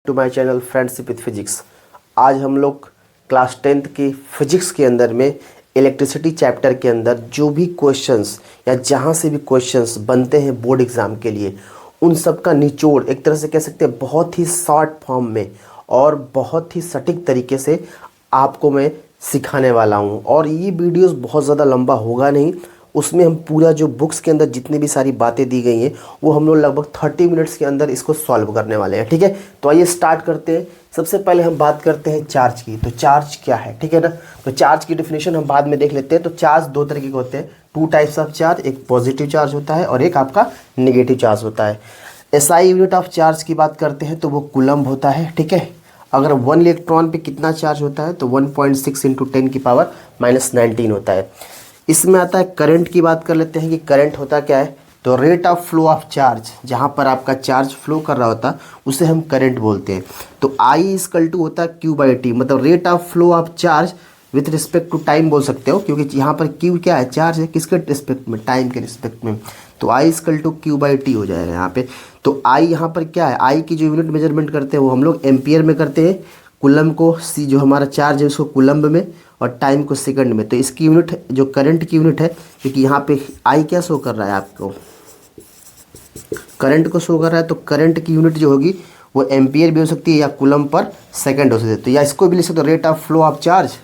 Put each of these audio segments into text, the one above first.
To my channel friendship with physics. आज हम लोग क्लास 10th की फिजिक्स के अंदर में इलेक्ट्रिसिटी चैप्टर के अंदर जो भी क्वेश्चंस या जहाँ से भी क्वेश्चंस बनते हैं बोर्ड एग्ज़ाम के लिए, उन सब का निचोड़ एक तरह से कह सकते हैं बहुत ही शॉर्ट फॉर्म में और बहुत ही सटीक तरीके से आपको मैं सिखाने वाला हूँ। और ये वीडियोस बहुत ज़्यादा लंबा होगा नहीं, उसमें हम पूरा जो बुक्स के अंदर जितनी भी सारी बातें दी गई हैं वो हम लोग लगभग 30 मिनट्स के अंदर इसको सॉल्व करने वाले हैं। ठीक है, तो आइए स्टार्ट करते हैं। सबसे पहले हम बात करते हैं चार्ज की। तो चार्ज क्या है, ठीक है ना। तो चार्ज की डेफिनेशन हम बाद में देख लेते हैं। तो चार्ज दो तरीके के होते हैं, टू टाइप्स ऑफ चार्ज। एक पॉजिटिव चार्ज होता है और एक आपका नेगेटिव चार्ज होता है। एसआई यूनिट ऑफ चार्ज की बात करते हैं तो वो कूलम्ब होता है। ठीक है, अगर 1 इलेक्ट्रॉन पे कितना चार्ज होता है तो 1.6 इंटू 10 की पावर -19 होता है। इसमें आता है करंट की बात कर लेते हैं कि करंट होता क्या है। तो rate of flow of charge, जहाँ पर आपका चार्ज फ्लो कर रहा होता उसे हम करंट बोलते हैं। तो I इक्वल टू होता है Q/T, मतलब rate of flow of charge with respect to time बोल सकते हो, क्योंकि यहाँ पर Q क्या है, चार्ज है, किसके रिस्पेक्ट में, टाइम के रिस्पेक्ट में। तो I इक्वल टू Q/T हो जाएगा यहाँ पे। तो I यहाँ पर क्या है, I की जो यूनिट मेजरमेंट करते हैं वो हम लोग एम्पियर में करते हैं, कूलम्ब को सी जो हमारा चार्ज है उसको कूलम्ब में और टाइम को सेकंड में। तो इसकी यूनिट जो करंट की यूनिट है, क्योंकि यहाँ पे आई क्या शो कर रहा है, आपको करंट को शो कर रहा है, तो करंट की यूनिट जो होगी वो एम्पियर भी हो सकती है या कूलम्ब पर सेकंड हो सकती है। तो या इसको भी लिख सकते हो rate of flow of charge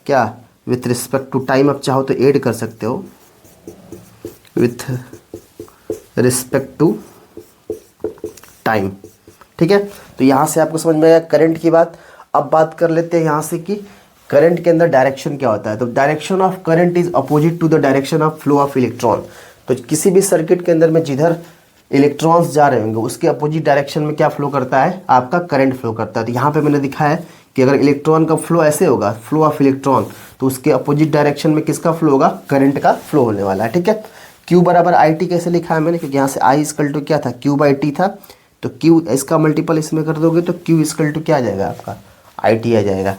क्या विथ रिस्पेक्ट टू टाइम। आप चाहो तो ऐड कर सकते हो विथ रिस्पेक्ट टू टाइम। ठीक है, तो यहाँ से आपको समझ में आया करंट की बात। अब बात कर लेते हैं यहाँ से कि करंट के अंदर डायरेक्शन क्या होता है। तो direction of current is opposite to the direction of flow of electron. तो किसी भी सर्किट के अंदर में जिधर इलेक्ट्रॉन्स जा रहे होंगे उसके अपोजिट डायरेक्शन में क्या फ्लो करता है, आपका करंट फ्लो करता है। तो यहाँ पे मैंने दिखा है कि अगर इलेक्ट्रॉन का फ्लो ऐसे होगा, फ्लो ऑफ इलेक्ट्रॉन, तो उसके अपोजिट डायरेक्शन में किसका फ्लो होगा, करंट का फ्लो होने वाला है। ठीक है, Q बराबर IT कैसे लिखा है मैंने, क्योंकि यहाँ से I इक्वल टू क्या था, Q/T था। तो Q इसका मल्टीपल इसमें कर दोगे तो Q इक्वल टू क्या आ जाएगा, आपका IT आ जाएगा।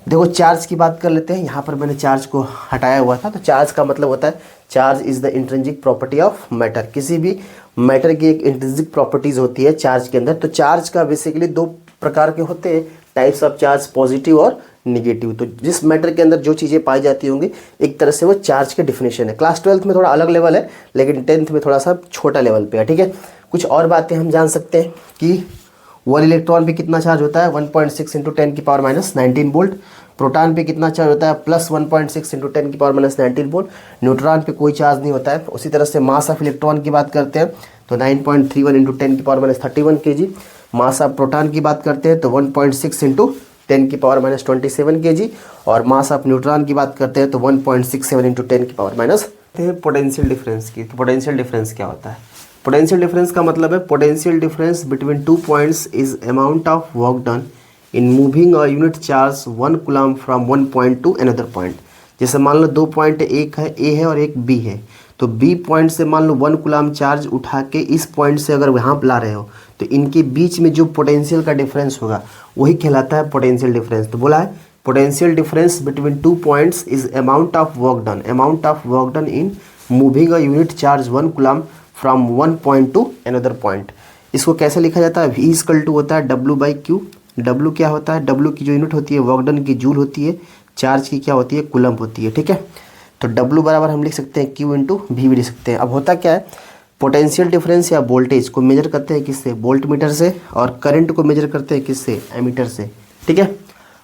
देखो चार्ज की बात कर लेते हैं। यहाँ पर मैंने चार्ज को हटाया हुआ था। तो चार्ज का मतलब होता है charge is the intrinsic property of matter. किसी भी मैटर की एक इंट्रिंसिक प्रॉपर्टीज़ होती है चार्ज के अंदर। तो चार्ज का बेसिकली दो प्रकार के होते हैं टाइप्स ऑफ चार्ज, पॉजिटिव और निगेटिव। तो जिस मैटर के अंदर जो चीज़ें पाई जाती होंगी एक तरह से वो चार्ज के डिफिनेशन है। क्लास 12th में थोड़ा अलग लेवल है, लेकिन 10th में थोड़ा सा छोटा लेवल पे है। ठीक है, कुछ और बातें हम जान सकते हैं कि 1 इलेक्ट्रॉन पे कितना चार्ज होता है, 1.6 इंटू 10 की पावर -19 वोल्ट। प्रोटॉन पे कितना चार्ज होता है, प्लस 1.6 इंटू 10 की पावर -19 वोल्ट। न्यूट्रॉन पे कोई चार्ज नहीं होता है। उसी तरह से मास ऑफ इलेक्ट्रॉन की बात करते हैं तो 9.31 इंटू 10 की power -31 kg। Mass of proton की बात करते हैं तो 1.6 इंटू 10 की पावर -27 kg। और मास ऑफ न्यूट्रॉन की बात करते हैं तो 1.67 इंटू 10 की पावर माइनस। पोटेंशियल डिफरेंस की, तो पोटेंशियल डिफरेंस क्या होता है, पोटेंशियल डिफरेंस का मतलब है potential difference between two points is amount of work done in moving a unit charge 1 coulomb from one point two another point. जैसे मान लो दो पॉइंट, एक है ए है और एक बी है। तो बी पॉइंट से मान लो 1 कूलम्ब चार्ज उठा के इस पॉइंट से अगर यहाँ ला रहे हो तो इनके बीच में जो पोटेंशियल का डिफरेंस होगा वही कहलाता है पोटेंशियल डिफरेंस। तो बोला है potential difference between two points is amount of work done, amount of work done in moving a unit charge 1 coulomb from one point two another point. इसको कैसे लिखा जाता है, V इक्वल टू होता है W/Q। W क्या होता है, W की जो यूनिट होती है वर्क डन की जूल होती है, चार्ज की क्या होती है, कूलम्ब होती है। ठीक है, तो W बराबर हम लिख सकते हैं Q इंटू V भी लिख सकते हैं। अब होता क्या है, पोटेंशियल डिफरेंस या वोल्टेज को मेजर करते हैं किससे, वोल्ट मीटर से, और करंट को मेजर करते हैं किससे, एमीटर से। ठीक है,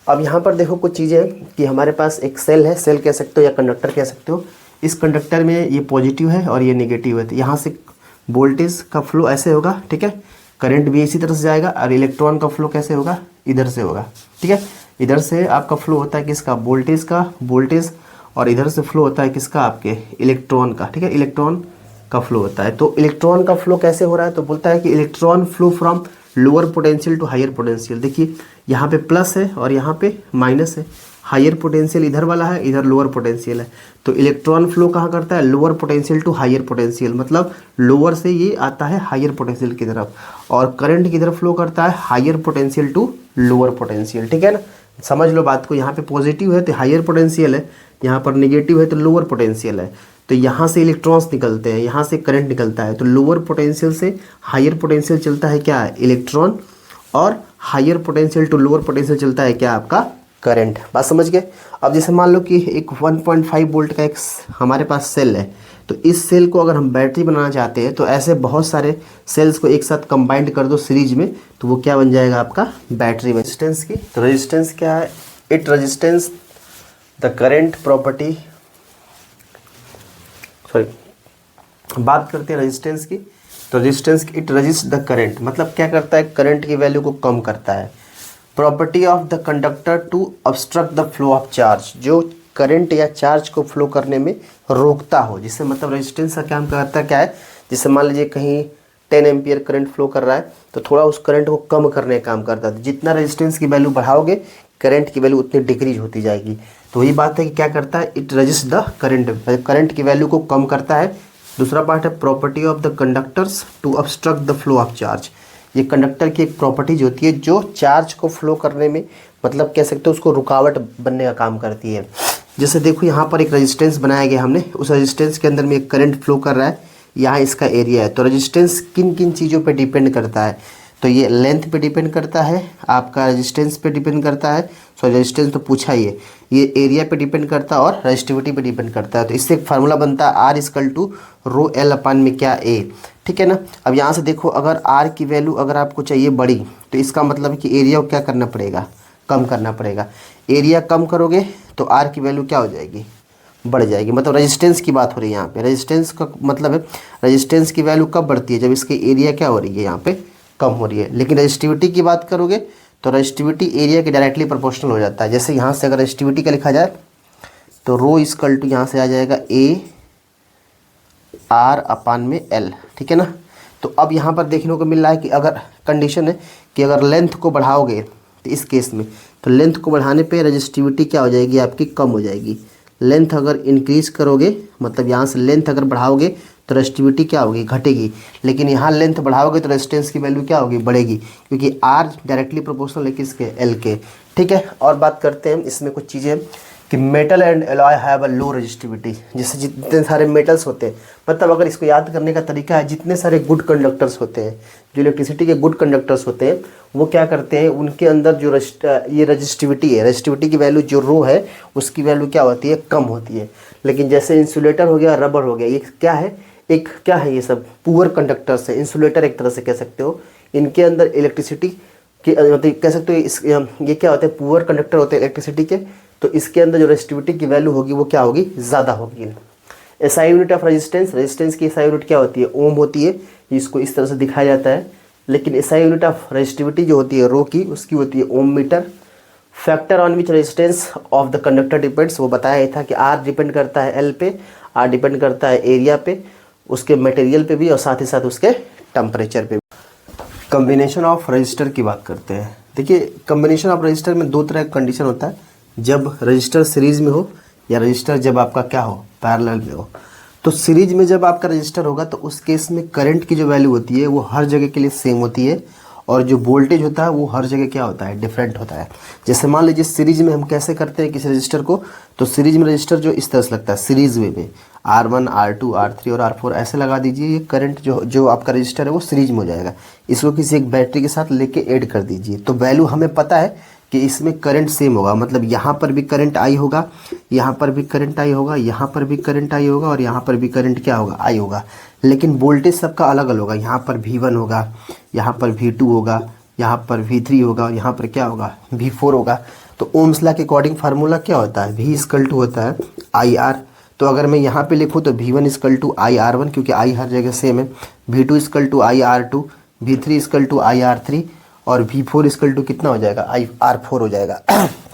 अब यहाँ पर देखो कुछ चीज़ें कि हमारे पास एक सेल है, सेल कह सकते हो या कंडक्टर कह सकते हो। इस कंडक्टर में ये पॉजिटिव है और ये नेगेटिव है। तो यहाँ से वोल्टेज का फ्लो ऐसे होगा, ठीक है, करंट भी इसी तरह से जाएगा, और इलेक्ट्रॉन का फ्लो कैसे होगा, इधर से होगा। ठीक है, इधर से आपका फ्लो होता है किसका, वोल्टेज का, वोल्टेज, और इधर से फ्लो होता है किसका, आपके इलेक्ट्रॉन का। ठीक है, इलेक्ट्रॉन का फ्लो होता है। तो इलेक्ट्रॉन का फ्लो कैसे हो रहा है, तो बोलता है कि electron flow from lower potential to higher potential. देखिए यहाँ पे प्लस है और यहाँ पे माइनस है। हायर पोटेंशियल इधर वाला है, इधर लोअर पोटेंशियल है। तो इलेक्ट्रॉन फ्लो कहाँ करता है, lower potential to higher potential, मतलब लोअर से ये आता है हायर पोटेंशियल की तरफ। और करंट की तरफ फ्लो करता है higher potential to lower potential. ठीक है ना, समझ लो बात को। यहाँ पे पॉजिटिव है तो हायर पोटेंशियल है, यहाँ पर नेगेटिव है तो लोअर पोटेंशियल है। तो यहाँ से इलेक्ट्रॉन्स निकलते हैं, यहाँ से करंट निकलता है। तो लोअर पोटेंशियल से हायर पोटेंशियल चलता है क्या, इलेक्ट्रॉन, और higher potential to lower potential चलता है क्या आपका करंट। बात समझ गए। अब जैसे मान लो कि एक 1.5 वोल्ट का एक हमारे पास सेल है, तो इस सेल को अगर हम बैटरी बनाना चाहते हैं तो ऐसे बहुत सारे सेल्स को एक साथ कंबाइंड कर दो सीरीज में, तो वो क्या बन जाएगा आपका बैटरी। रेजिस्टेंस की, तो रेजिस्टेंस क्या है, it resistance the current property, sorry बात करते हैं रेजिस्टेंस की, तो resistance it resist the current, मतलब क्या करता है, करंट की वैल्यू को कम करता है। Property of the conductor to obstruct the flow of charge, जो करंट या चार्ज को फ्लो करने में रोकता हो, जिससे मतलब रेजिस्टेंस का काम करता है क्या है, जिससे मान लीजिए कहीं 10 एम्पियर करंट फ्लो कर रहा है तो थोड़ा उस करंट को कम करने का काम करता है। जितना रेजिस्टेंस की वैल्यू बढ़ाओगे करंट की वैल्यू उतनी डिक्रीज होती जाएगी। तो वही बात है कि क्या करता है, it resist the current, current की वैल्यू को कम करता है। दूसरा पार्ट है property of the conductors to obstruct the flow of charge, ये कंडक्टर की एक प्रॉपर्टीज होती है जो चार्ज को फ्लो करने में मतलब कह सकते हो उसको रुकावट बनने का काम करती है। जैसे देखो यहाँ पर एक रेजिस्टेंस बनाया गया हमने, उस रेजिस्टेंस के अंदर में एक करंट फ्लो कर रहा है, यहाँ इसका एरिया है। तो रेजिस्टेंस किन किन चीज़ों पे डिपेंड करता है, तो ये लेंथ पे डिपेंड करता है, आपका रेजिस्टेंस पे डिपेंड करता है, सॉरी रेजिस्टेंस तो पूछा ही है, ये एरिया पे डिपेंड करता है और रेजिस्टिविटी पे डिपेंड करता है। तो इससे एक फार्मूला बनता है R equal to rho L upon में क्या ए, ठीक है ना। अब यहाँ से देखो अगर आर की वैल्यू अगर आपको चाहिए बड़ी, तो इसका मतलब है कि एरिया को क्या करना पड़ेगा, कम करना पड़ेगा। एरिया कम करोगे तो आर की वैल्यू क्या हो जाएगी, बढ़ जाएगी। मतलब रेजिस्टेंस की बात हो रही है यहाँ पे, रेजिस्टेंस का मतलब है रेजिस्टेंस की वैल्यू कब बढ़ती है, जब इसकी एरिया क्या हो रही है यहाँ पे कम हो रही है। लेकिन रेजिस्टिविटी की बात करोगे तो रेजिस्टिविटी एरिया के डायरेक्टली प्रोपोर्शनल हो जाता है। जैसे यहाँ से अगर रेजिस्टिविटी का लिखा जाए तो रो इक्वल टू यहाँ से आ जाएगा ए आर अपान में एल, ठीक है ना। तो अब यहाँ पर देखने को मिल रहा है कि अगर कंडीशन है कि अगर लेंथ को बढ़ाओगे तो इस केस में, तो लेंथ को बढ़ाने पे रेजिस्टिविटी क्या हो जाएगी आपकी, कम हो जाएगी। लेंथ अगर इंक्रीज करोगे मतलब यहाँ से लेंथ अगर बढ़ाओगे तो रेजिस्टिविटी क्या होगी, घटेगी। लेकिन यहाँ लेंथ बढ़ाओगे तो रेजिस्टेंस की वैल्यू क्या होगी, बढ़ेगी, क्योंकि आर डायरेक्टली प्रोपोर्शनल है किसके, एल के, ठीक है। और बात करते हैं इसमें कुछ चीज़ें कि metal and alloy have a low resistivity. जैसे जितने सारे मेटल्स होते हैं, मतलब अगर इसको याद करने का तरीका है, जितने सारे गुड कंडक्टर्स होते हैं, जो इलेक्ट्रिसिटी के गुड कंडक्टर्स होते हैं, वो क्या करते हैं, उनके अंदर जो ये रेजिस्टिविटी है, रेजिस्टिविटी की वैल्यू जो रो है उसकी वैल्यू क्या होती है, कम होती है। लेकिन जैसे इंसुलेटर हो गया, रबर हो गया, ये क्या है, एक क्या है, ये सब पुअर कंडक्टर्स है। इंसुलेटर एक तरह से कह सकते हो, इनके अंदर इलेक्ट्रिसिटी की मतलब कह सकते हो ये क्या होते हैं, पुअर कंडक्टर होते हैं इलेक्ट्रिसिटी के। तो इसके अंदर जो रेजिस्टिविटी की वैल्यू होगी वो क्या होगी, ज़्यादा होगी। SI unit of resistance, resistance की एसआई यूनिट क्या होती है, ओम होती है, इसको इस तरह से दिखाया जाता है। लेकिन एसआई यूनिट ऑफ रेजिस्टिविटी जो होती है रो की, उसकी होती है ohm metre. Factor on which resistance of the conductor depends, वो बताया था कि आर डिपेंड करता है एल पे, आर डिपेंड करता है एरिया पे, उसके मटेरियल पे भी, और साथ ही साथ उसके टेम्परेचर पे। कम्बिनेशन ऑफ रजिस्टर की बात करते हैं। देखिए कम्बिनेशन ऑफ रजिस्टर में दो तरह का कंडीशन होता है, जब रजिस्टर सीरीज में हो या रजिस्टर जब आपका क्या हो, पैरेलल में हो। तो सीरीज में जब आपका रजिस्टर होगा तो उस केस में करंट की जो वैल्यू होती है वो हर जगह के लिए सेम होती है, और जो वोल्टेज होता है वो हर जगह क्या होता है, डिफरेंट होता है। जैसे मान लीजिए सीरीज में हम कैसे करते हैं किसी रजिस्टर को, तो सीरीज में रजिस्टर जो इस तरह से लगता है सीरीज वे में, R1 R2 R3 और R4 ऐसे लगा दीजिए। ये करंट जो आपका रजिस्टर है वो सीरीज में हो जाएगा। इसको किसी एक बैटरी के साथ लेके ऐड कर दीजिए, तो वैल्यू हमें पता है कि इसमें करंट सेम होगा। मतलब यहाँ पर भी करंट आई होगा, यहाँ पर भी करंट आई होगा, यहाँ पर भी करंट आई होगा, और यहाँ पर भी करंट क्या होगा, आई होगा। लेकिन वोल्टेज सबका अलग अलग होगा। यहाँ पर V1 होगा, यहाँ पर V2 होगा, यहाँ पर V3 होगा, और यहाँ पर क्या होगा, V4 होगा। तो ओम्स लॉ के अकॉर्डिंग फार्मूला क्या होता है, V इक्वल टू होता है IR। तो अगर मैं यहाँ पे लिखूँ तो V1 इक्वल टू IR1, क्योंकि I हर जगह सेम है, V2 equal to IR2, V3 equal to IR3, और V4 इक्वल टू कितना हो जाएगा, IR4 हो जाएगा।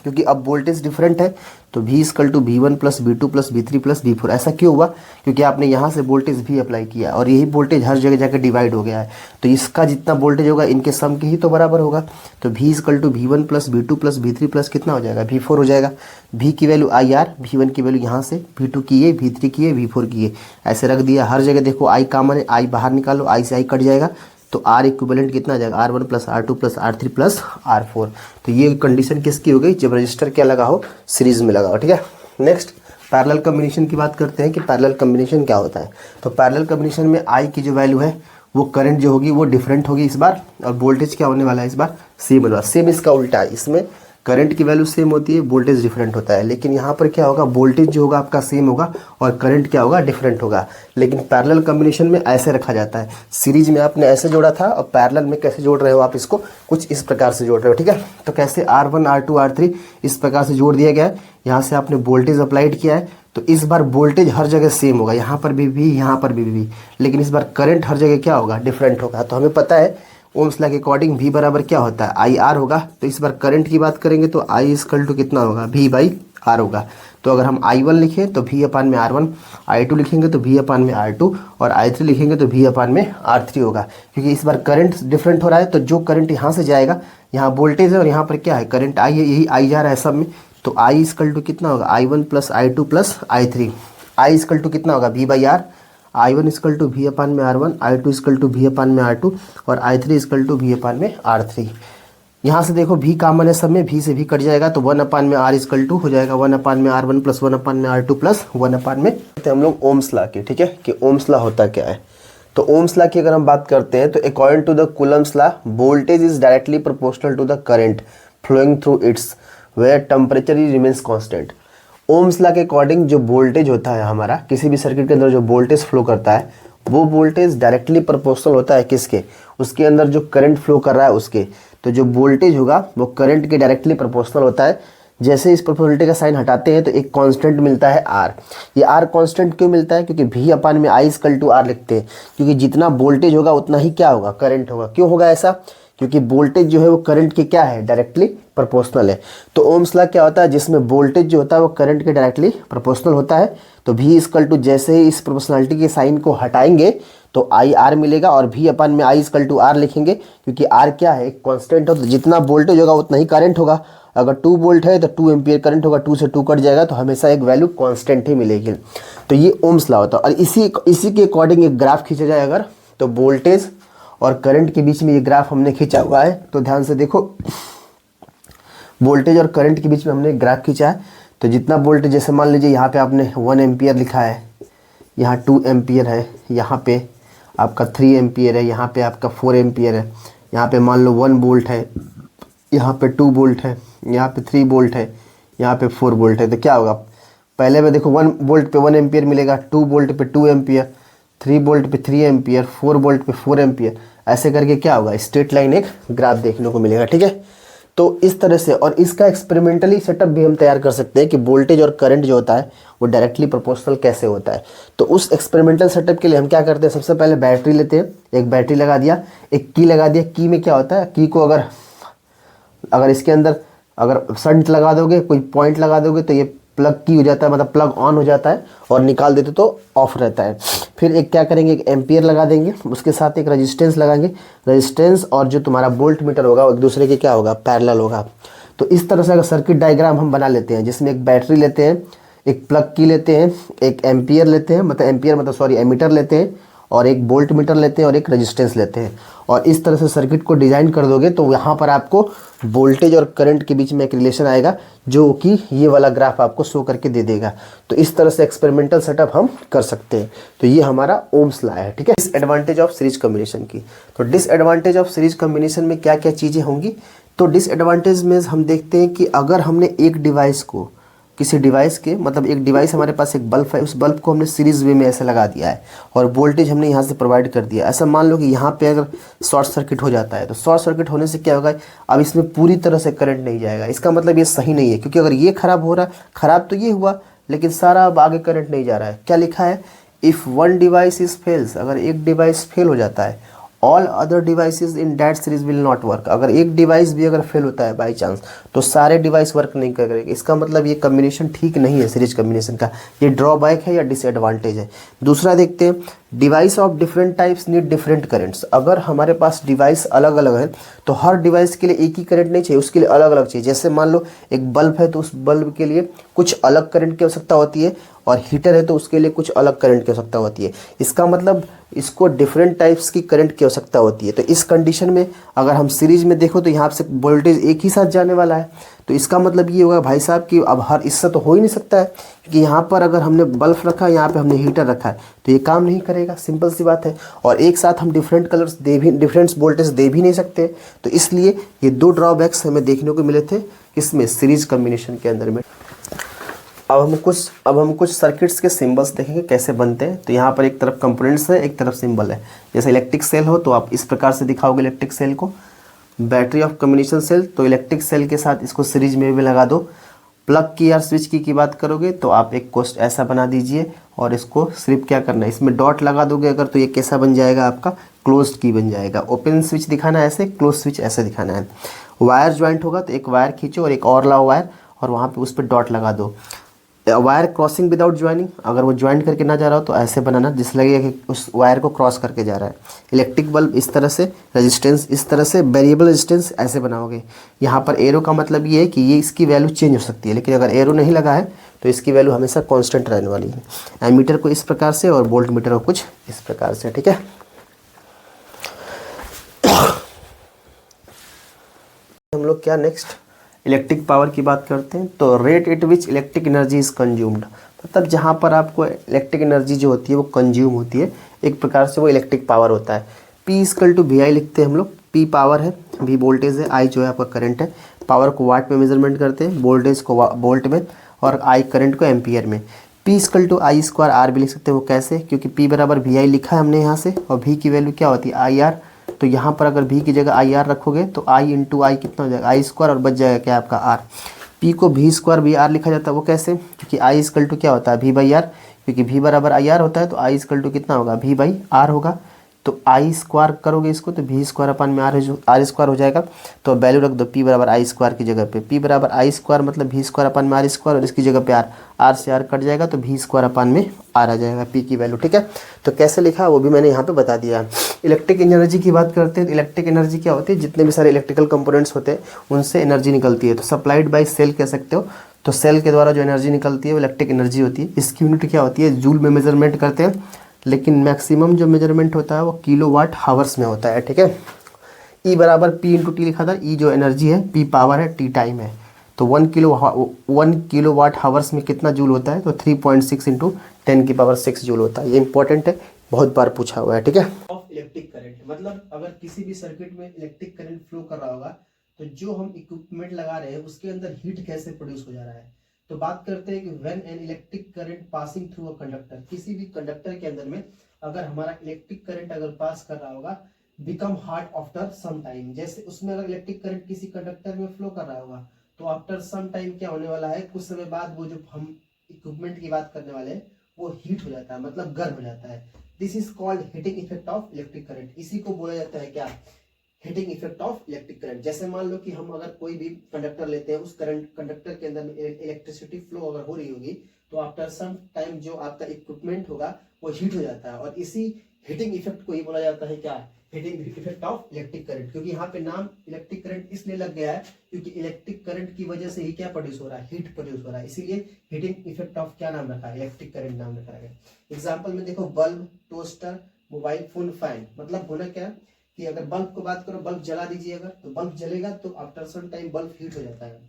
क्योंकि अब वोल्टेज डिफरेंट है, तो V equal to V1 plus V2 plus V3 plus V4। ऐसा क्यों हुआ, क्योंकि आपने यहाँ से वोल्टेज भी अप्लाई किया और यही वोल्टेज हर जगह जाकर डिवाइड हो गया है। तो इसका जितना वोल्टेज होगा इनके सम के ही तो बराबर होगा। तो V equal to V1 plus V2 plus V3 plus कितना हो जाएगा, V4 हो जाएगा। V की वैल्यू IR, V1 की वैल्यू यहाँ से, V2 की ये, V3 की ये, V4 की ये, ऐसे रख दिया। हर जगह देखो I कॉमन है, I बाहर निकालो, I से I कट जाएगा, तो R इक्विवेलेंट कितना आ जाएगा, R1 plus R2 plus R3 plus R4। तो ये कंडीशन किसकी हो गई, जब रजिस्टर क्या लगा हो, सीरीज में लगा हो, ठीक है। नेक्स्ट पैरेलल कॉम्बिनेशन की बात करते हैं कि पैरेलल कॉम्बिनेशन क्या होता है। तो पैरेलल कॉम्बिनेशन में I की जो वैल्यू है वो करंट जो होगी वो डिफरेंट होगी इस बार, और वोल्टेज क्या होने वाला है इस बार, सेम होगा। सेम इसका उल्टा है, इसमें करंट की वैल्यू सेम होती है, वोल्टेज डिफरेंट होता है, लेकिन यहाँ पर क्या होगा, वोल्टेज जो होगा आपका सेम होगा और करंट क्या होगा, डिफरेंट होगा। लेकिन पैरेलल कॉम्बिनेशन में ऐसे रखा जाता है, सीरीज में आपने ऐसे जोड़ा था और पैरेलल में कैसे जोड़ रहे हो आप इसको, कुछ इस प्रकार से जोड़ रहे हो, ठीक है। तो कैसे R1 R2 R3 इस प्रकार से जोड़ दिया गया है। यहाँ से आपने वोल्टेज अप्लाइड किया है, तो इस बार वोल्टेज हर जगह सेम होगा, यहाँ पर भी यहाँ पर भी, लेकिन इस बार करंट हर जगह क्या होगा, डिफरेंट होगा। तो हमें पता है ओम्स लॉ के अकॉर्डिंग V बराबर क्या होता है, IR होगा। तो इस बार करंट की बात करेंगे तो I इक्वल टू कितना होगा, V/R होगा। तो अगर हम I1 लिखें तो V/R1, I2 लिखेंगे तो V/R2 और I3 लिखेंगे तो V/R3 होगा, क्योंकि इस बार करंट डिफरेंट हो रहा है। तो जो करंट यहाँ से जाएगा, यहाँ वोल्टेज है और यहाँ पर क्या है, करंट I है, यही I जा रहा है सब में। तो I इक्वल टू कितना होगा, I1 + I2 + I3। I equal to कितना होगा, V/R। I1 equal to V/R1, I2 equal to V/R2 और I3 इक्वल टू V/R3। यहाँ से देखो V कॉमन है सब में, V से V कट जाएगा तो 1/R इक्वल टू हो जाएगा 1/R1 + 1/R2 + 1/। तो हम लोग ओम्स लॉ के, ठीक है, कि ओम्स लॉ होता क्या है। तो ओम्स लॉ की अगर हम बात करते हैं तो according to the Coulomb's law, voltage is directly proportional to the current flowing through its where temperature remains constant. Ohm's law के अकॉर्डिंग जो वोल्टेज होता है हमारा, किसी भी सर्किट के अंदर जो वोल्टेज फ्लो करता है, वो वोल्टेज डायरेक्टली प्रोपोर्शनल होता है किसके, उसके अंदर जो करंट फ्लो कर रहा है उसके। तो जो वोल्टेज होगा वो करंट के डायरेक्टली प्रोपोर्शनल होता है। जैसे इस प्रोपोर्शनलिटी का साइन हटाते हैं तो एक कांस्टेंट मिलता है R। ये R कांस्टेंट क्यों मिलता है, क्योंकि V/I इक्वल टू R लिखते हैं, क्योंकि जितना वोल्टेज होगा उतना ही क्या होगा, करंट होगा। क्यों होगा ऐसा, क्योंकि वोल्टेज जो है वो करंट के क्या है, डायरेक्टली प्रोपोर्शनल है। तो ओम्स लॉ क्या होता है, जिसमें वोल्टेज जो होता है वो करंट के डायरेक्टली प्रोपोर्शनल होता है। तो V इक्वल टू जैसे ही इस प्रोपोर्शनलिटी के साइन को हटाएंगे तो IR मिलेगा और V/I इक्वल टू R लिखेंगे, क्योंकि R क्या है, एक कांस्टेंट हो। तो जितना वोल्टेज होगा उतना ही करंट होगा। अगर 2 वोल्ट है तो 2 एम्पियर करंट होगा, 2 से 2 कट जाएगा तो हमेशा एक वैल्यू कांस्टेंट ही मिलेगी। तो ये ओम्स लॉ होता है। और इसी के अकॉर्डिंग एक ग्राफ खींचा जाए अगर, तो वोल्टेज और करंट के बीच में ये ग्राफ हमने खींचा हुआ है। तो ध्यान से देखो, वोल्टेज और करंट के बीच में हमने ग्राफ खींचा है। तो जितना वोल्टेज, जैसे मान लीजिए यहाँ पे आपने 1 एम्पियर लिखा है, यहाँ 2 एम्पियर है, यहाँ पे आपका 3 एम्पियर है, यहाँ पे आपका 4 एम्पियर है, यहाँ पे मान लो 1 वोल्ट है, यहाँ पे 2 वोल्ट है, यहाँ पे 3 वोल्ट है, यहाँ पे 4 वोल्ट है। तो क्या होगा, पहले में देखो 1 वोल्ट पे 1 एम्पियर मिलेगा, 2 वोल्ट पे 2 एम्पियर, 3 वोल्ट पे 3 एम्पियर, 4 वोल्ट पे 4 एम्पियर, ऐसे करके क्या होगा, स्ट्रेट लाइन एक ग्राफ देखने को मिलेगा, ठीक है। तो इस तरह से, और इसका एक्सपेरिमेंटली सेटअप भी हम तैयार कर सकते हैं कि वोल्टेज और करंट जो होता है वो डायरेक्टली प्रोपोर्शनल कैसे होता है। तो उस एक्सपेरिमेंटल सेटअप के लिए हम क्या करते हैं, सबसे पहले बैटरी लेते हैं, एक बैटरी लगा दिया, एक की लगा दिया। की में क्या होता है, की को अगर इसके अंदर अगर शंट लगा दोगे, कोई पॉइंट लगा दोगे तो ये प्लग की हो जाता है, मतलब प्लग ऑन हो जाता है, और निकाल देते तो ऑफ रहता है। फिर एक क्या करेंगे, एक एम्पियर लगा देंगे, उसके साथ एक रेजिस्टेंस लगाएंगे। रेजिस्टेंस और जो तुम्हारा वोल्ट मीटर होगा एक दूसरे के क्या होगा, पैरेलल होगा। तो इस तरह से अगर सर्किट डायग्राम हम बना लेते हैं, जिसमें एक बैटरी लेते हैं, एक प्लग की लेते हैं, एक एम्पियर लेते हैं, एमीटर लेते हैं, और एक वोल्ट मीटर लेते हैं और एक रेजिस्टेंस लेते हैं, और इस तरह से सर्किट को डिज़ाइन कर दोगे तो यहाँ पर आपको वोल्टेज और करंट के बीच में एक रिलेशन आएगा, जो कि ये वाला ग्राफ आपको शो करके दे देगा। तो इस तरह से एक्सपेरिमेंटल सेटअप हम कर सकते हैं। तो ये हमारा ओम्स लॉ है, ठीक है। डिसएडवांटेज ऑफ सीरीज कॉम्बिनेशन की, तो डिसएडवांटेज ऑफ सीरीज कॉम्बिनेशन में क्या क्या चीज़ें होंगी। तो डिसएडवांटेज में हम देखते हैं कि अगर हमने एक डिवाइस को, किसी डिवाइस के, मतलब एक डिवाइस हमारे पास एक बल्ब है, उस बल्ब को हमने सीरीज वे में ऐसे लगा दिया है और वोल्टेज हमने यहाँ से प्रोवाइड कर दिया। ऐसा मान लो कि यहाँ पे अगर शॉर्ट सर्किट हो जाता है, तो शॉर्ट सर्किट होने से क्या होगा, अब इसमें पूरी तरह से करंट नहीं जाएगा। इसका मतलब ये सही नहीं है, क्योंकि अगर ये खराब हो रहा, खराब तो ये हुआ, लेकिन सारा अब आगे करंट नहीं जा रहा है। क्या लिखा है, if one device is fails, अगर एक डिवाइस फेल हो जाता है, all other devices in that series will not work. अगर एक डिवाइस भी अगर फेल होता है बाई चांस, तो सारे डिवाइस वर्क नहीं करेंगे। इसका मतलब ये कम्बिनेशन ठीक नहीं है सीरीज कम्बिनेशन का। ये ड्रॉबैक है या डिसएडवांटेज है। दूसरा देखते हैं, device of different types need different currents. अगर हमारे पास डिवाइस अलग अलग है तो हर डिवाइस के लिए एक ही करंट नहीं चाहिए, उसके लिए अलग अलग चाहिए। जैसे मान लो एक बल्ब है तो उस बल्ब के लिए कुछ अलग करंट की आवश्यकता होती है, और हीटर है तो उसके लिए कुछ अलग करंट की आवश्यकता होती है। इसका मतलब इसको डिफरेंट टाइप्स की करंट की आवश्यकता होती है। तो इस कंडीशन में अगर हम सीरीज में देखो तो यहाँ से वोल्टेज एक ही साथ जाने वाला है, तो इसका मतलब ये होगा भाई साहब कि अब हर इससे तो हो ही नहीं सकता है, क्योंकि यहाँ पर अगर हमने बल्ब रखा है, यहाँ पे हमने हीटर रखा है, तो ये काम नहीं करेगा, सिंपल सी बात है। और एक साथ हम डिफरेंट कलर्स दे भी, डिफरेंट वोल्टेज दे भी नहीं सकते। तो इसलिए ये दो ड्रॉबैक्स हमें देखने को मिले थे किसमें, सीरीज कम्बिनेशन के अंदर में। अब हम कुछ सर्किट्स के सिंबल्स देखेंगे कैसे बनते हैं। तो यहाँ पर एक तरफ कंपोनेंट्स है, एक तरफ सिंबल है। जैसे इलेक्ट्रिक सेल हो तो आप इस प्रकार से दिखाओगे इलेक्ट्रिक सेल को। बैटरी ऑफ कम्युनिकेशन सेल, तो इलेक्ट्रिक सेल के साथ इसको सीरीज में भी लगा दो। प्लग की या स्विच की बात करोगे तो आप एक कोस्ट ऐसा बना दीजिए और इसको सिर्फ क्या करना है, इसमें डॉट लगा दोगे अगर, तो ये कैसा बन जाएगा आपका, क्लोज्ड की बन जाएगा। ओपन स्विच दिखाना है ऐसे, क्लोज स्विच ऐसे दिखाना है। वायर ज्वाइंट होगा तो एक वायर खींचो और एक और लाओ वायर, और वहाँ पे उस पर डॉट लगा दो। वायर क्रॉसिंग विदाउट ज्वाइनिंग, अगर वो ज्वाइन करके ना जा रहा हो तो ऐसे बनाना जिससे लगेगा कि उस वायर को क्रॉस करके जा रहा है। इलेक्ट्रिक बल्ब इस तरह से, रेजिस्टेंस इस तरह से, वेरिएबल रेजिस्टेंस ऐसे बनाओगे। यहाँ पर एरो का मतलब ये है कि ये इसकी वैल्यू चेंज हो सकती है, लेकिन अगर एरो नहीं लगा है तो इसकी वैल्यू हमेशा कांस्टेंट रहने वाली है। एमीटर को इस प्रकार से और वोल्ट मीटर को कुछ इस प्रकार से, ठीक है। हम लोग क्या नेक्स्ट इलेक्ट्रिक पावर की बात करते हैं। तो rate at which electric energy is consumed, मतलब जहाँ पर आपको इलेक्ट्रिक एनर्जी जो होती है वो कंज्यूम होती है, एक प्रकार से वो इलेक्ट्रिक पावर होता है। P इक्वल टू वी आई लिखते हैं हम लोग। P पावर है, V वोल्टेज है, I जो है आपका करंट है। पावर को वाट में मेजरमेंट करते हैं, वोल्टेज को वोल्ट में, और I करंट को एम्पियर में। P equal to I square R भी लिख सकते हैं। वो कैसे, क्योंकि P बराबर वी आई लिखा है हमने यहाँ से, और V की वैल्यू क्या होती है, आई आर। तो यहाँ पर अगर V की जगह आई आर रखोगे तो I इंटू आई कितना हो जाएगा, आई स्क्वायर, और बच जाएगा क्या आपका आर। P को V स्क्वायर वी आर लिखा जाता है, वो कैसे, क्योंकि I इक्वल टू क्या होता है, V बाई आर, क्योंकि V बराबर आई आर होता है तो I इक्वल टू कितना होगा, V बाई आर होगा। तो आई स्क्वायर करोगे इसको तो V स्क्वायर अपन में आर स्क्वायर हो जाएगा। तो वैल्यू रख दो P बराबर आई स्क्वायर की जगह पे। P बराबर आई स्क्वायर मतलब V स्क्वायर अपन में आर स्क्वायर, और इसकी जगह पे आर से आर कट जाएगा तो V स्क्वायर अपन में आर आ जाएगा P की वैल्यू, ठीक है। तो कैसे लिखा वो भी मैंने यहाँ पे बता दिया। इलेक्ट्रिक एनर्जी की बात करते हैं तो इलेक्ट्रिक एनर्जी क्या होती है, जितने भी सारे इलेक्ट्रिकल कंपोनेंट्स होते हैं उनसे एनर्जी निकलती है। तो सप्लाइड बाई सेल कह सकते हो। तो सेल के द्वारा जो एनर्जी निकलती है वो इलेक्ट्रिक एनर्जी होती है। इसकी यूनिट क्या होती है, जूल में मेजरमेंट करते हैं, लेकिन मैक्सिमम जो मेजरमेंट होता है वो किलोवाट हावर्स में होता है, ठीक है। E बराबर P इंटू टी लिखा था। E जो एनर्जी है, P पावर है, T टाइम है। तो 1 किलोवाट हावर्स में कितना जूल होता है, तो 3.6 इंटू 10⁶ जूल होता है। ये इंपॉर्टेंट है, बहुत बार पूछा हुआ है, ठीक है। ऑफ इलेक्ट्रिक करंट मतलब अगर किसी भी सर्किट में इलेक्ट्रिक करंट फ्लो कर रहा होगा तो जो हम इक्विपमेंट लगा रहे हैं उसके अंदर हीट कैसे प्रोड्यूस हो जा रहा है। तो बात करते हैं कि when an electric current passing through a conductor, किसी भी कंडक्टर के अंदर में अगर हमारा इलेक्ट्रिक करंट अगर पास कर रहा होगा, become hot after some time, जैसे उसमें अगर इलेक्ट्रिक करंट किसी कंडक्टर में फ्लो कर रहा होगा तो आफ्टर सम टाइम क्या होने वाला है, कुछ समय बाद वो जो हम इक्विपमेंट की बात करने वाले हैं वो हीट हो जाता है, मतलब गर्म हो जाता है। This is called heating effect of electric current. इसी को बोला जाता है क्या, heating effect of electric current. जैसे मान लो कि हम अगर कोई भी कंडक्टर लेते हैं, उस करंट कंडक्टर के अंदर इलेक्ट्रिसिटी फ्लो अगर हो रही होगी तो आफ्टर सम टाइम जो आपका इक्विपमेंट होगा वो हीट हो जाता है, और इसी हीटिंग इफेक्ट को ही बोला जाता है क्या, heating effect of electric current. क्योंकि यहाँ पे नाम इलेक्ट्रिक करंट इसलिए लग गया है क्योंकि इलेक्ट्रिक करंट की वजह से ही क्या प्रोड्यूस हो रहा है, हीट प्रोड्यूस हो रहा है, इसीलिए हीटिंग इफेक्ट ऑफ क्या नाम रखा है, इलेक्ट्रिक करंट नाम रखा है। एग्जाम्पल में देखो, bulb, toaster, mobile phone, fan, मतलब होना क्या कि अगर बल्ब को बात करो, बल्ब जला दीजिए अगर, तो बल्ब जलेगा तो after some time bulb heat हो जाता है।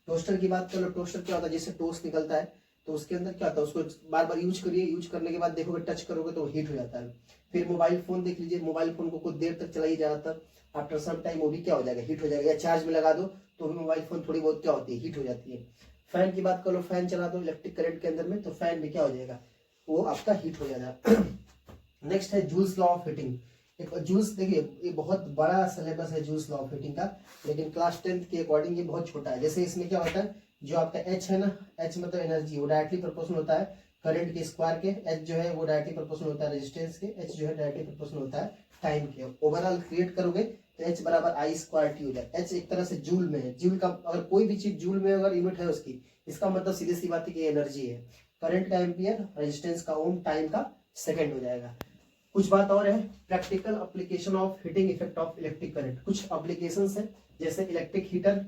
टोस्टर की बात करो, टोस्टर क्या होता है, जैसे टोस्ट निकलता है तो उसके अंदर क्या होता है, उसको बार बार यूज करिए, यूज करने के बाद देखोगे, टच करोगे तो हीट हो जाता है। फिर मोबाइल फोन देख लीजिए, मोबाइल फोन को कुछ देर तक चलाइए ज्यादातर, आफ्टर सम टाइम वो भी क्या हो जाएगा, हीट हो जाएगा। या चार्ज में लगा दो तो भी मोबाइल फोन थोड़ी बहुत क्या होती है, हीट हो जाती है। फैन की बात करो, फैन चला दो इलेक्ट्रिक करंट के अंदर में तो फैन भी क्या हो जाएगा, वो आपका हीट हो जाएगा। नेक्स्ट है Joule's law of heating. Joule's देखिए, ये बहुत बड़ा सिलेबस है जूल्स लॉ ऑफ हीटिंग का, लेकिन क्लास 10th के अकॉर्डिंग ये बहुत छोटा है। जैसे इसमें क्या होता है, जो आपका H है ना, H मतलब एनर्जी, वो डायरेक्टली प्रोपोर्शनल होता है करंट के स्क्वायर के। H जो है वो डायरेक्टली प्रोपोर्शनल होता है रेजिस्टेंस के। H जो है डायरेक्टली प्रोपोर्शनल होता है टाइम के। ओवरऑल क्रिएट करोगे तो H बराबर आई स्क्वायर टी हो जाए। H एक तरह से जूल में है, जूल का अगर कोई भी चीज जूल में अगर यूनिट है उसकी, इसका मतलब सीधी सी बात है कि एनर्जी है। करंट का एम्पियर, रेजिस्टेंस का ओम, टाइम का सेकेंड हो जाएगा। कुछ बात और है, practical application of heating effect of electric current. कुछ एप्लीकेशंस है जैसे इलेक्ट्रिक हीटर,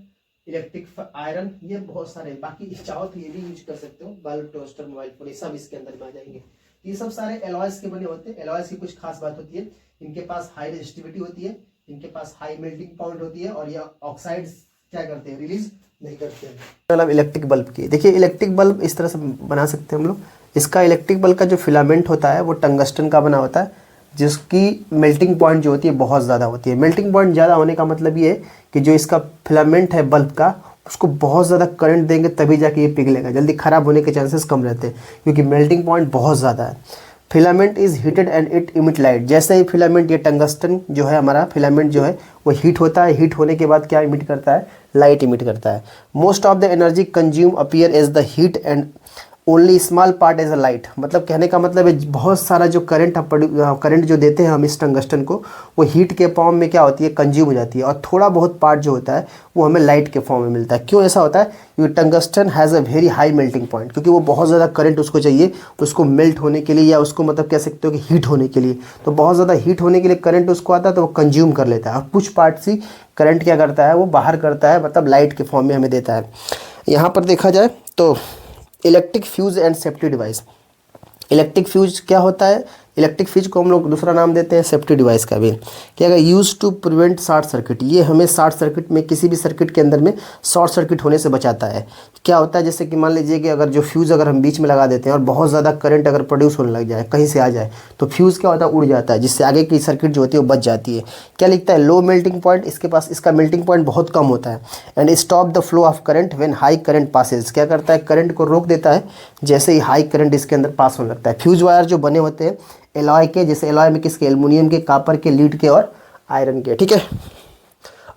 इलेक्ट्रिक आयरन, ये बहुत सारे। बाकी चाहो तो ये भी यूज कर सकते हो, बल्ब, टोस्टर, मोबाइल फोन, ये सब इसके अंदर में आ जाएंगे। ये सब सारे एलॉयज के बने होते हैं। एलॉयज की कुछ खास बात होती है, इनके पास हाई रेजिस्टिविटी होती है, इनके पास हाई मेल्टिंग पॉइंट होती है, और ये ऑक्साइड्स क्या करते हैं, रिलीज नहीं करते हैं। मतलब इलेक्ट्रिक बल्ब की, देखिए इलेक्ट्रिक बल्ब इस तरह से बना सकते हैं हम लोग। इसका इलेक्ट्रिक बल्ब का जो फिलामेंट होता है वो टंगस्टन का बना होता है, जिसकी मेल्टिंग पॉइंट जो होती है बहुत ज़्यादा होती है। मेल्टिंग पॉइंट ज़्यादा होने का मतलब ये है कि जो इसका फिलामेंट है बल्ब का, उसको बहुत ज़्यादा करंट देंगे तभी जाके ये पिघलेगा, जल्दी ख़राब होने के चांसेस कम रहते हैं क्योंकि मेल्टिंग पॉइंट बहुत ज़्यादा है। Filament is heated and it emit light. जैसे ही फिलामेंट, ये टंगस्टन जो है हमारा फिलामेंट जो है वो हीट होता है, हीट होने के बाद क्या इमिट करता है, लाइट इमिट करता है। Most of the energy consume appear as the heat and only small part as a light. मतलब कहने का मतलब है बहुत सारा जो करंट जो देते हैं हम इस टंगस्टन को, वो हीट के फॉर्म में क्या होती है, कंज्यूम हो जाती है, और थोड़ा बहुत पार्ट जो होता है वो हमें लाइट के फॉर्म में मिलता है। क्यों ऐसा होता है, क्योंकि tungsten has a very high melting point, क्योंकि वो बहुत ज़्यादा करंट उसको चाहिए उसको मेल्ट होने के लिए, या उसको मतलब कह सकते हो कि हीट होने के लिए। तो बहुत ज़्यादा हीट होने के लिए करंट उसको आता है तो वो कंज्यूम कर लेता है, और कुछ पार्ट से करंट क्या करता है, वो बाहर करता है, मतलब लाइट के फॉर्म में हमें देता है। यहाँ पर देखा जाए तो electric fuse and safety device. Electric fuse क्या होता है, इलेक्ट्रिक फ्यूज को हम लोग दूसरा नाम देते हैं सेफ्टी डिवाइस का भी। क्या है, use to prevent short circuit. ये हमें शॉर्ट सर्किट में, किसी भी सर्किट के अंदर में शॉर्ट सर्किट होने से बचाता है। क्या होता है, जैसे कि मान लीजिए कि अगर जो फ्यूज़ अगर हम बीच में लगा देते हैं और बहुत ज़्यादा करंट अगर प्रोड्यूस होने लग जाए, कहीं से आ जाए, तो फ्यूज़ क्या होता है, उड़ जाता है, जिससे आगे की सर्किट जो होती है वो बच जाती है। क्या लिखता है, लो मेल्टिंग पॉइंट, इसके पास इसका मेल्टिंग पॉइंट बहुत कम होता है। And stop the flow of current when high current passes. क्या करता है, करंट को रोक देता है जैसे ही हाई करंट इसके अंदर पास होने लगता है। फ्यूज वायर जो बने होते हैं एलॉय के, जैसे एलॉय में किसके, एल्युमिनियम के, कॉपर के, लीड के और आयरन के। ठीक है,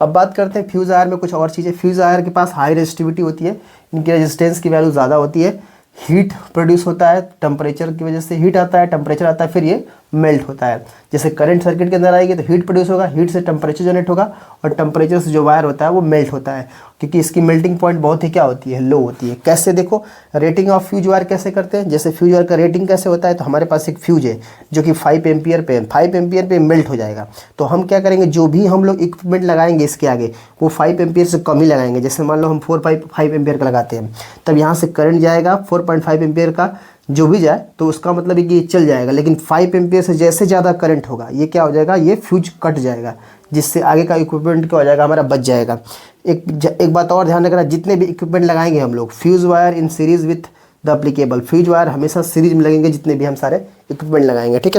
अब बात करते हैं फ्यूज़ वायर में कुछ और चीज़ें। फ्यूज़ वायर के पास हाई रेजिस्टिविटी होती है, इनकी रेजिस्टेंस की वैल्यू ज़्यादा होती है। हीट प्रोड्यूस होता है, टेम्परेचर की वजह से हीट आता है, टेम्परेचर आता है, फिर ये मेल्ट होता है। जैसे करंट सर्किट के अंदर आएगी तो हीट प्रोड्यूस होगा, हीट से टेम्परेचर जनरेट होगा, और टेम्परेचर से जो वायर होता है वो मेल्ट होता है, क्योंकि इसकी मेल्टिंग पॉइंट बहुत ही क्या होती है, लो होती है। कैसे देखो, रेटिंग ऑफ फ्यूज वायर कैसे करते हैं, जैसे फ्यूज वायर का रेटिंग कैसे होता है, तो हमारे पास एक फ्यूज है जो कि 5 एम्पियर पे 5 एम्पियर पे मेल्ट हो जाएगा। तो हम क्या करेंगे, जो भी हम लोग इक्विपमेंट लगाएंगे इसके आगे, वो 5 एम्पियर से कम ही लगाएंगे। जैसे मान लो हम 5 एम्पियर का लगाते हैं, तब यहाँ से करंट जाएगा 4.5 एम्पियर का जो भी जाए, तो उसका मतलब है कि ये चल जाएगा। लेकिन 5 एम्पियर से जैसे ज़्यादा करंट होगा, ये क्या हो जाएगा, ये फ्यूज कट जाएगा, जिससे आगे का इक्विपमेंट क्या हो जाएगा, हमारा बच जाएगा। एक बात और ध्यान रखना, जितने भी इक्विपमेंट लगाएंगे हम लोग, fuse wire in series with the applicable. Fuse wire हमेशा सीरीज में लगेंगे जितने भी हम सारे इक्विपमेंट लगाएंगे। ठीक है।